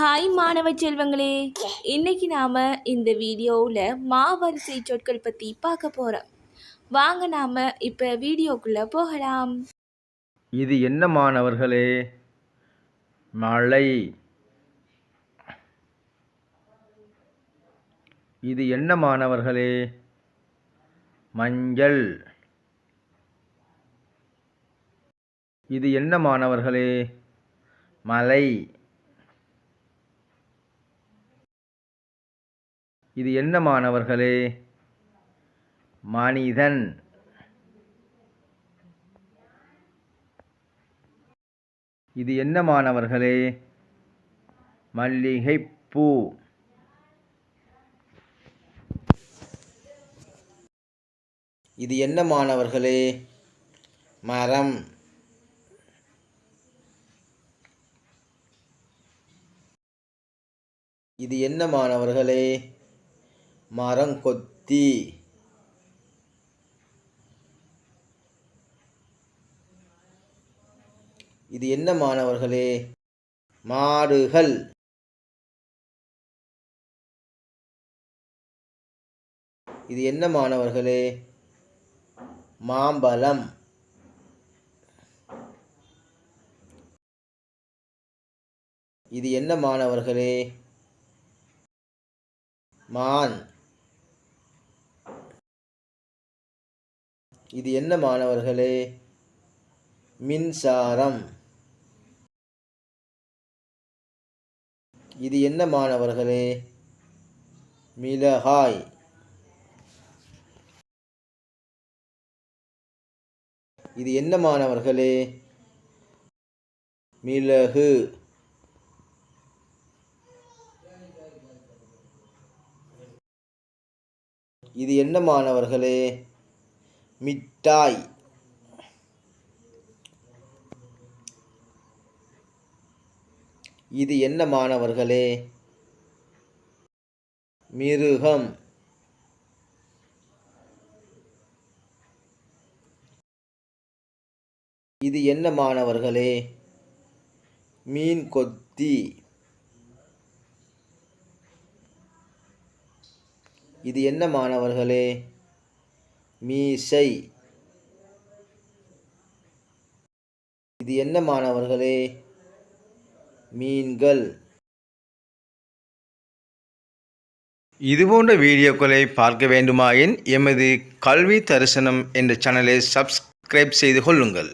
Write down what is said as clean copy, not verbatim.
Hi மாணவ செல்வங்களே, இன்னைக்கு நாம இந்த வீடியோவில் மாவரிசை சொற்கள் பற்றி பார்க்க போகிறோம். வாங்க நாம இப்போ வீடியோக்குள்ளே போகலாம். இது என்ன மாணவர்களே? மழை. இது என்ன மாணவர்களே? மஞ்சள். இது என்ன மாணவர்களே? மலை. இது என்ன மாணவர்களே? மனிதன். இது என்ன மாணவர்களே? மல்லிகைப்பூ. இது என்ன மாணவர்களே? மரம். இது என்ன மாணவர்களே? மரங்கொத்தி. இது என்ன மாணவர்களே? மாடுகள். இது என்ன மாணவர்களே? மாம்பழம். இது என்ன மாணவர்களே? மான். இது என்ன மாணவர்களே? மின்சாரம். இது என்ன மாணவர்களே? மிளகாய். இது என்ன மாணவர்களே? மிளகு. இது என்ன மாணவர்களே? மிட்டாய். இது என்ன மாணவர்களே? மிருகம். இது என்ன மாணவர்களே? மீன் கொத்தி. இது என்ன மாணவர்களே? மீசை. இது என்ன மாணவர்களே? மீன்கள். இதுபோன்ற வீடியோக்களை பார்க்க வேண்டுமாயின் எமது கல்வி தரிசனம் என்ற சேனலை சப்ஸ்கிரைப் செய்து கொள்ளுங்கள்.